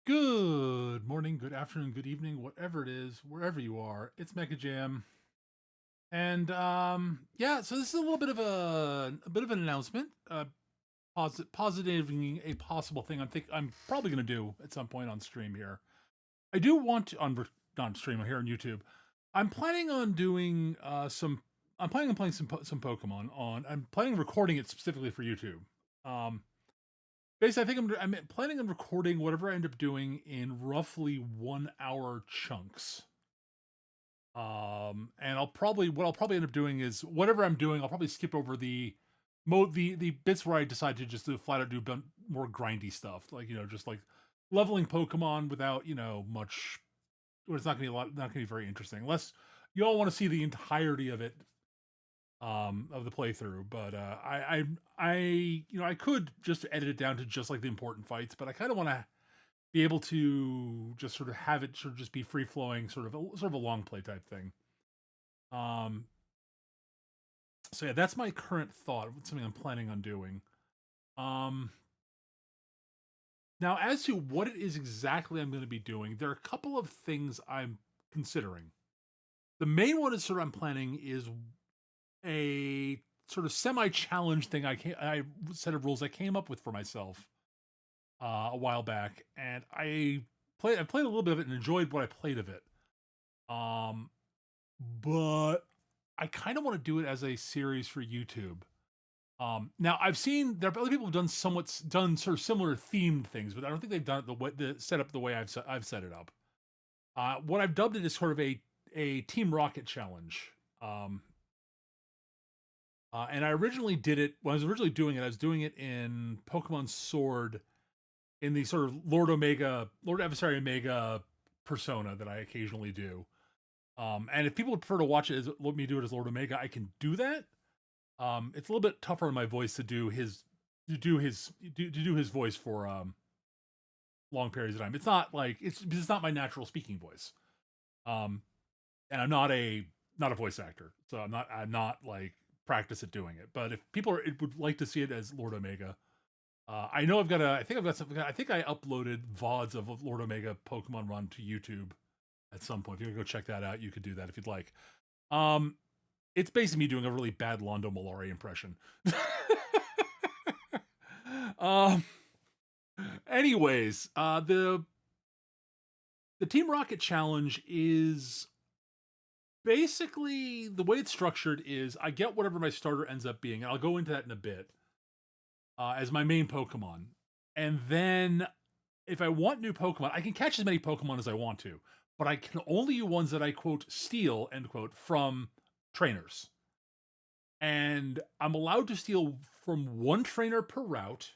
Good morning, good afternoon, good evening, whatever it is, wherever you are. It's Mega Jam, and yeah. So this is a little bit of a bit of an announcement, positing a possible thing. I'm probably going to do at some point on stream here. I do want to on stream here on YouTube. I'm planning on doing some. I'm planning on playing some Pokemon on. I'm planning on recording it specifically for YouTube. Um, Basically, I think I'm planning on recording whatever I end up doing in roughly 1 hour chunks. And I'll probably end up doing is whatever I'm doing, I'll probably skip over the bits where I decide to just flat out do more grindy stuff, like just like leveling Pokemon without much. Well, it's not gonna be not gonna be very interesting unless you all want to see the entirety of the playthrough. But I could just edit it down to just like the important fights, but I kind of want to be able to just sort of have it sort of just be free flowing, sort of a long play type thing. Um, so yeah, that's my current thought. It's something I'm planning on doing. Um, Now, as to what it is exactly I'm going to be doing, there are a couple of things I'm considering. The main one is sort of I'm planning is a sort of semi challenge thing. I set of rules I came up with for myself a while back, and I played a little bit of it and enjoyed what I played of it. Um, but I kind of want to do it as a series for YouTube. Now I've seen there are other people who've done sort of similar themed things, but I don't think they've done it the set up the way I've set it up. What I've dubbed it is sort of a Team Rocket challenge. And I originally did it when I was originally doing it. I was doing it in Pokemon Sword in the sort of Lord Adversary Omega persona that I occasionally do. And if people would prefer to watch it as let me do it as Lord Omega, I can do that. It's a little bit tougher on my voice to do his voice for long periods of time. It's not like it's not my natural speaking voice. Um, and I'm not a voice actor, so I'm not like practice at doing it. But if would like to see it as Lord Omega, I know I think I've got something. I think I uploaded VODs of Lord Omega Pokemon Run to YouTube at some point. If you want to go check that out, you could do that if you'd like. Um, it's basically me doing a really bad Londo Malari impression. um. Anyways, the Team Rocket challenge is basically the way it's structured is I get whatever my starter ends up being, and I'll go into that in a bit, as my main Pokemon. And then if I want new Pokemon, I can catch as many Pokemon as I want to, but I can only use ones that I quote steal end quote from trainers. And I'm allowed to steal from one trainer per route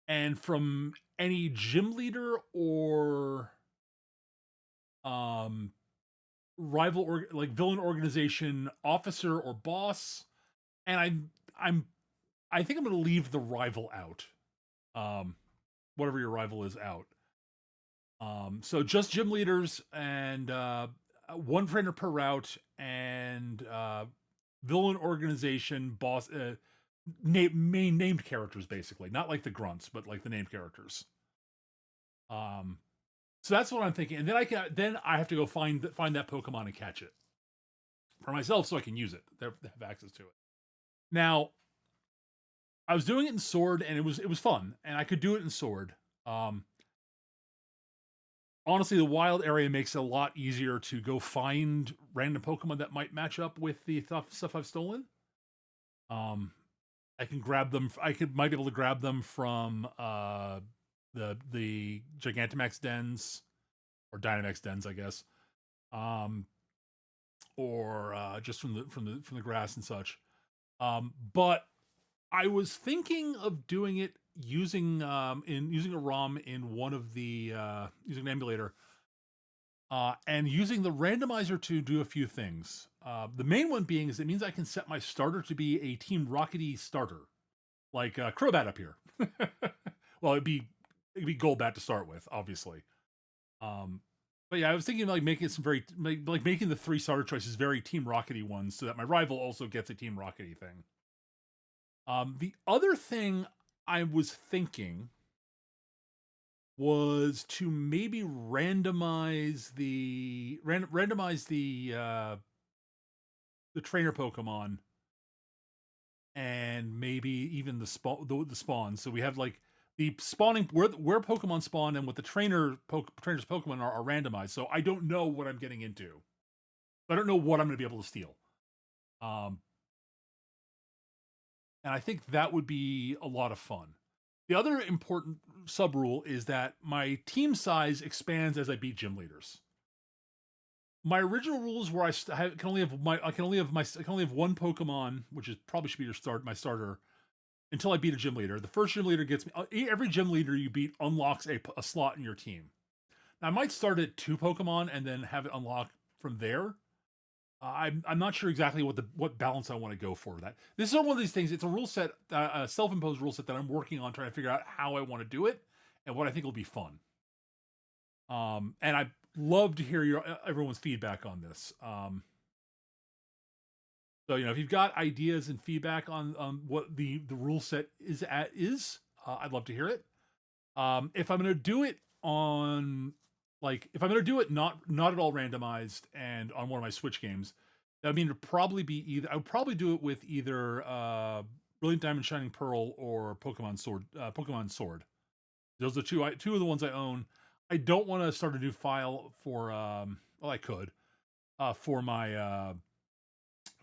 and from any gym leader or um like villain organization officer or boss. And I think I'm going to leave the rival out. um Whatever your rival is out. So just gym leaders and one trainer per route, and villain organization boss, main named characters, basically not like the grunts but like the named characters. um so that's what I'm thinking, and then I have to go find that Pokemon and catch it for myself so I can use it. They have access to it. Now, I was doing it in Sword, and it was fun, and I could do it in Sword. Um, Honestly, the wild area makes it a lot easier to go find random Pokemon that might match up with the stuff I've stolen. Um, I can grab them. Might be able to grab them from the Gigantamax dens or Dynamax dens, I guess. Um, or just from the grass and such. But I was thinking of doing it using a ROM in one of the using an emulator, and using the randomizer to do a few things. The main one being is it means I can set my starter to be a Team Rockety starter, like Crobat up here. Well, it'd be Golbat to start with, obviously. Um, but yeah, I was thinking of like making it like making the three starter choices very Team Rockety ones, so that my rival also gets a Team Rockety thing. The other thing I was thinking was to maybe randomize the trainer Pokemon, and maybe even the spawn. So we have like the spawning where Pokemon spawn and what the trainers Pokemon are randomized. So I don't know what I'm getting into. I don't know what I'm going to be able to steal. Um, and I think that would be a lot of fun. The other important sub rule is that my team size expands as I beat gym leaders. My original rules were can only have one Pokemon, which is probably should be my starter, until I beat a gym leader. The first gym leader gets me. Every gym leader you beat unlocks a slot in your team. Now, I might start at 2 Pokemon and then have it unlock from there. I'm not sure exactly what balance I want to go for that. This is one of these things. It's a rule set, a self-imposed rule set that I'm working on, trying to figure out how I want to do it and what I think will be fun. And I'd love to hear everyone's feedback on this. So if you've got ideas and feedback on what the rule set is, I'd love to hear it. If I'm going to do it on if I'm going to do it not at all randomized and on one of my Switch games, I mean it'd probably be I would probably do it with either Brilliant Diamond Shining Pearl or Pokemon Sword. Those are two of the ones I own. I don't want to start a new file for well, I could for my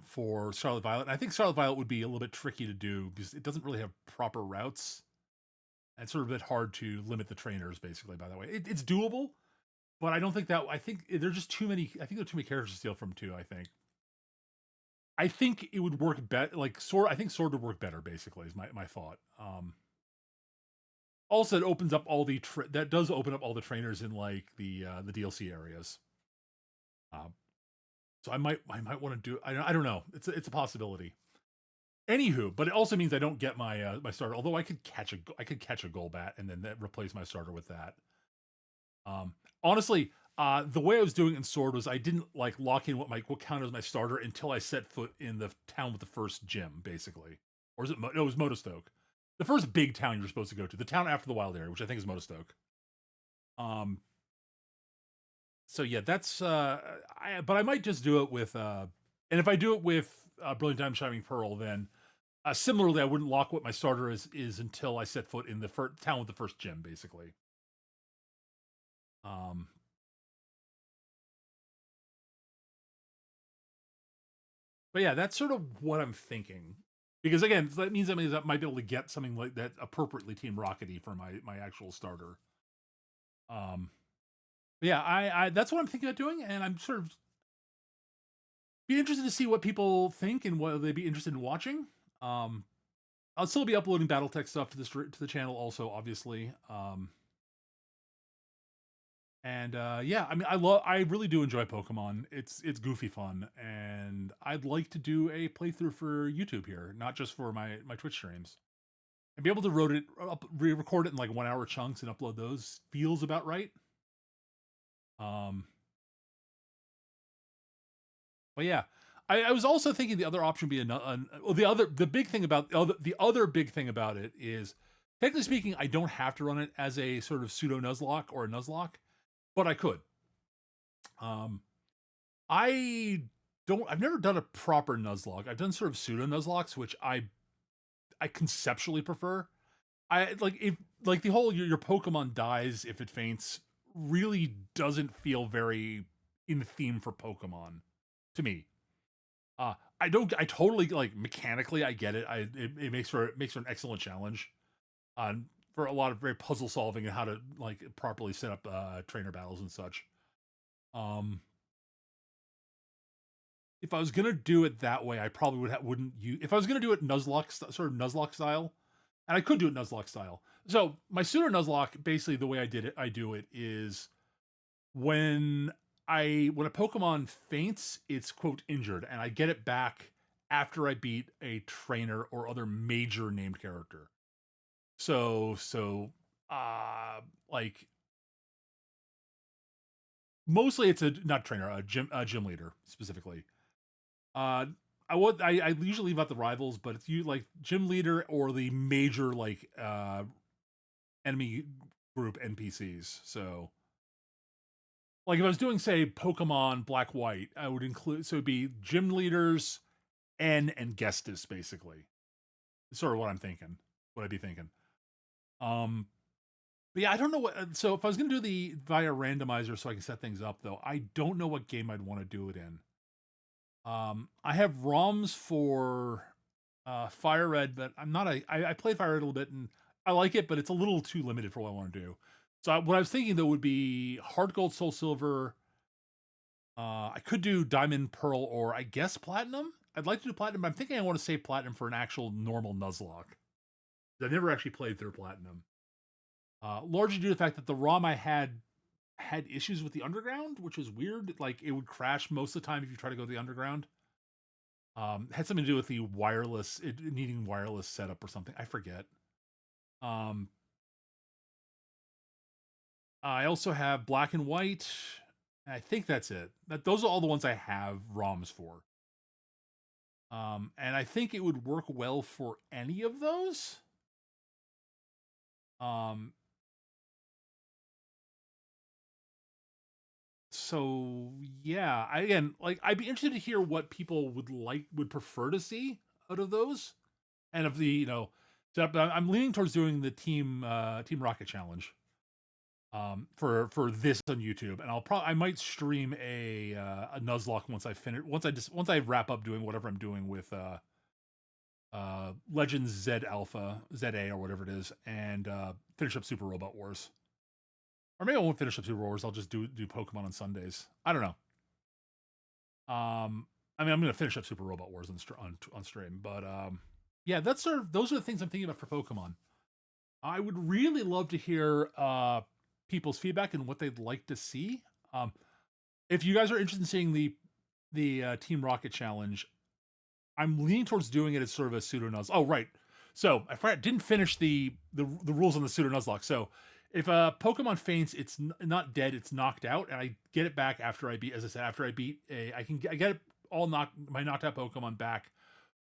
for Scarlet Violet. I think Scarlet Violet would be a little bit tricky to do because it doesn't really have proper routes. And it's sort of a bit hard to limit the trainers, basically. By the way, it's doable, but I don't think that. I think there's just too many. I think there are too many characters to steal from too. I think it would work better. Like Sword, I think Sword would work better. Basically, is my thought. Also, it opens up all that does open up all the trainers in like the DLC areas. Uh, so I might want to do. I don't know. It's a possibility. Anywho, but it also means I don't get my starter. Although I could catch a Golbat and then replace my starter with that. Honestly, the way I was doing it in Sword was I didn't like lock in what counted as my starter until I set foot in the town with the first gym, basically. Or is it? No, it was Motostoke, the first big town you're supposed to go to, the town after the wild area, which I think is Motostoke. So yeah, that's but I might just do it with and if I do it with Brilliant Diamond Shining Pearl, then similarly I wouldn't lock what my starter is until I set foot in the town with the first gym, basically. Um, but yeah, that's sort of what I'm thinking. Because again, that means I might be able to get something like that appropriately Team Rockety for my actual starter. Um, but yeah, I that's what I'm thinking of doing, and I'm sort of be interested to see what people think and what they'd be interested in watching. Um, I'll still be uploading BattleTech stuff to the channel, also obviously. And yeah, I mean, I really do enjoy Pokemon. It's goofy fun, and I'd like to do a playthrough for YouTube here, not just for my Twitch streams, and be able to record it in like 1 hour chunks and upload those feels about right. Um, but yeah, I was also thinking the other option would be the big thing about the other big thing about it is, technically speaking, I don't have to run it as a sort of pseudo Nuzlocke or a Nuzlocke, but I could. I don't. I've never done a proper Nuzlocke. I've done sort of pseudo Nuzlocks, which I conceptually prefer. I like if like the whole your Pokemon dies if it faints really doesn't feel very in theme for Pokemon to me. I don't. I totally like mechanically. I get it. It makes for an excellent challenge, for a lot of very puzzle solving and how to like properly set up trainer battles and such. Um, if I was gonna do it that way, I probably wouldn't use. If I was gonna do it Nuzlocke sort of Nuzlocke style, and I could do it Nuzlocke style. So my pseudo Nuzlocke, basically the way I do it is when when a Pokemon faints, it's quote injured, and I get it back after I beat a trainer or other major named character. So like mostly it's a not trainer, a gym leader specifically. Uh, I usually leave out the rivals, but it's you like gym leader or the major like enemy group NPCs. So, like if I was doing, say, Pokemon Black White, I would include, so it'd be gym leaders, N, and Gestus, basically. Sort of what I'm thinking. What I'd be thinking. Um, but yeah, I don't know what. So if I was gonna do the via randomizer, so I can set things up, though, I don't know what game I'd want to do it in. I have ROMs for Fire Red, but I'm not a. I played Fire Red a little bit and I like it, but it's a little too limited for what I want to do. So what I was thinking though would be Heart Gold, Soul Silver. I could do Diamond, Pearl, or I guess Platinum. I'd like to do Platinum, but I'm thinking I want to save Platinum for an actual normal Nuzlocke. I've never actually played through Platinum. Largely due to the fact that the ROM I had issues with the underground, which was weird. Like it would crash most of the time if you try to go to the underground. Had something to do with the wireless, needing wireless setup or something. I forget. Um, I also have Black and White. I think that's it. Those are all the ones I have ROMs for. And I think it would work well for any of those. Um, so yeah, again, like I'd be interested to hear what people would prefer to see out of those, and of the I'm leaning towards doing the Team Rocket challenge. For this on YouTube, and I might stream a Nuzlocke once I finish once I wrap up doing whatever I'm doing with Legends Z Alpha ZA or whatever it is, and finish up Super Robot Wars. Or maybe I won't finish up Super Wars. I'll just do Pokemon on Sundays. I don't know. I mean, I'm gonna finish up Super Robot Wars on stream, but yeah, those are the things I'm thinking about for Pokemon. I would really love to hear people's feedback and what they'd like to see. Um, if you guys are interested in seeing the Team Rocket challenge, I'm leaning towards doing it as sort of a pseudo Nuzlocke. Oh, right. So I forgot, didn't finish the rules on the pseudo Nuzlocke. So if a Pokemon faints, it's not dead; it's knocked out, and I get it back after I beat. As I said, after I beat I get it all my knocked out Pokemon back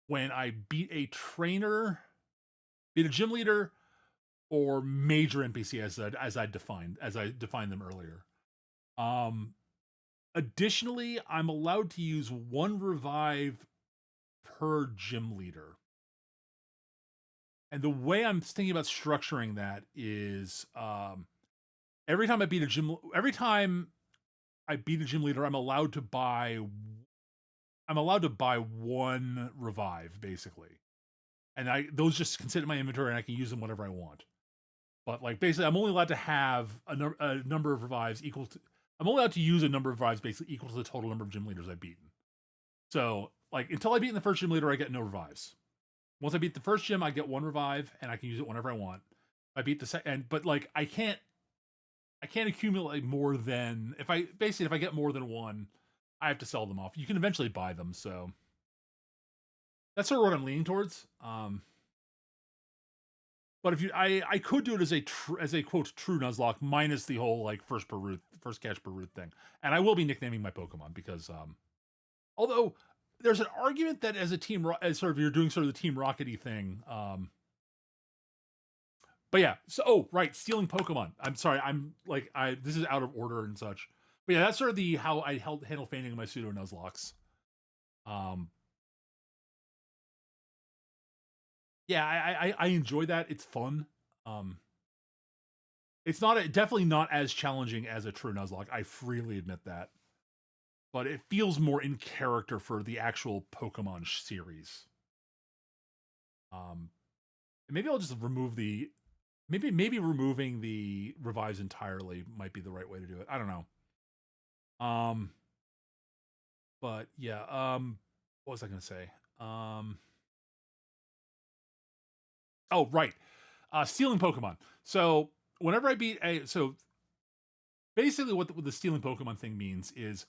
when I beat a trainer, beat a gym leader, or major NPC as I defined them earlier. Um, Additionally, I'm allowed to use one revive per gym leader. And the way I'm thinking about structuring that is every time I beat a gym leader, I'm allowed to buy one revive, basically. And those just can sit in my inventory and I can use them whenever I want. But like basically, I'm only allowed to have a number of revives equal to. I'm only allowed to use a number of revives basically equal to the total number of gym leaders I've beaten. So like until I beat the first gym leader, I get no revives. Once I beat the first gym, I get one revive and I can use it whenever I want. I beat the second, but like I can't accumulate more than if I get more than one, I have to sell them off. You can eventually buy them, so that's sort of what I'm leaning towards. But if I could do it as a quote true Nuzlocke minus the whole like first catch per route thing, and I will be nicknaming my Pokemon because although there's an argument that as as sort of you're doing sort of the Team Rockety thing, but yeah, so right, stealing Pokemon. I'm sorry, this is out of order and such, but yeah, that's sort of the how I handle feigning my pseudo Nuzlocks. Um, yeah, I enjoy that. It's fun. Um, it's definitely not as challenging as a true Nuzlocke. I freely admit that, but it feels more in character for the actual Pokemon series. Maybe I'll just remove the maybe removing the revives entirely might be the right way to do it. I don't know. Um, but yeah. What was I gonna say? Um, oh right, stealing Pokemon. So whenever I beat so basically what the stealing Pokemon thing means is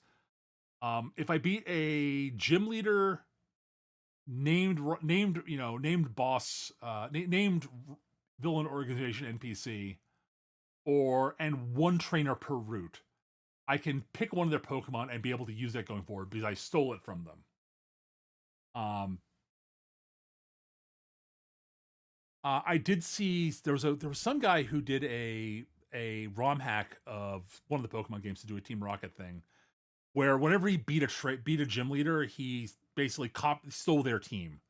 if I beat a gym leader named boss named villain organization NPC and one trainer per route, I can pick one of their Pokemon and be able to use that going forward because I stole it from them. I did see there was some guy who did a ROM hack of one of the Pokemon games to do a Team Rocket thing, where whenever he beat a gym leader, he basically stole their team.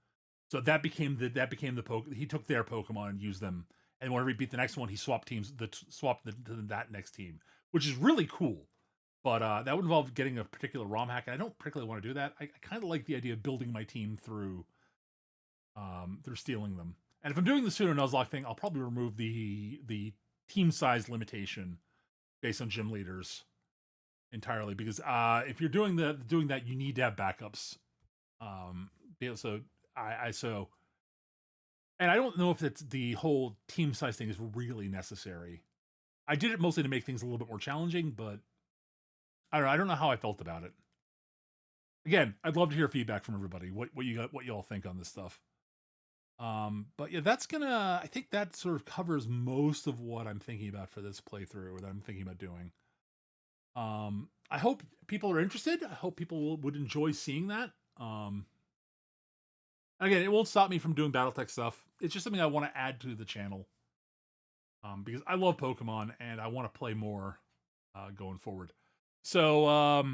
So that became the he took their Pokemon and used them, and whenever he beat the next one, he swapped teams, that next team, which is really cool. But that would involve getting a particular ROM hack, and I don't particularly want to do that. I kind of like the idea of building my team through stealing them. And if I'm doing the Pseudo Nuzlocke thing, I'll probably remove the team size limitation based on gym leaders entirely, because if you're doing that, you need to have backups. So so, and I don't know if it's the whole team size thing is really necessary. I did it mostly to make things a little bit more challenging, but I don't know. I don't know how I felt about it. Again, I'd love to hear feedback from everybody. What you all think on this stuff. But yeah, I think that sort of covers most of what I'm thinking about for this playthrough, or that I'm thinking about doing. I hope people are interested. I hope people would enjoy seeing that. Again, it won't stop me from doing BattleTech stuff. It's just something I want to add to the channel. Because I love Pokemon and I want to play more going forward. So,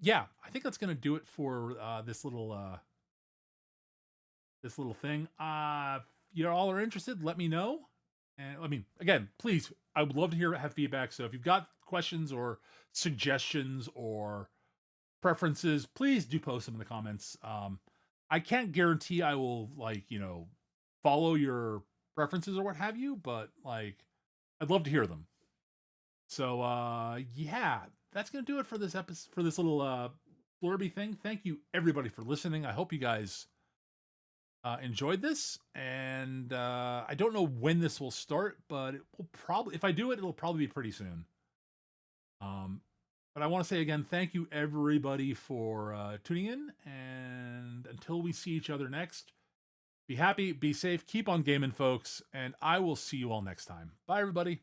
yeah, I think that's going to do it for this little thing. If you all are interested, let me know. And I mean, again, please, I would love to have feedback. So if you've got questions or suggestions or preferences, please do post them in the comments. I can't guarantee I will follow your preferences or what have you, but I'd love to hear them. So yeah, that's gonna do it for this episode, for this little blurby thing. Thank you everybody for listening. I hope you guys enjoyed this, and I don't know when this will start, but it will probably, if I do it, it'll probably be pretty soon. But I want to say again, thank you everybody for tuning in, and until we see each other next, be happy, be safe, keep on gaming, folks, and I will see you all next time. Bye, everybody.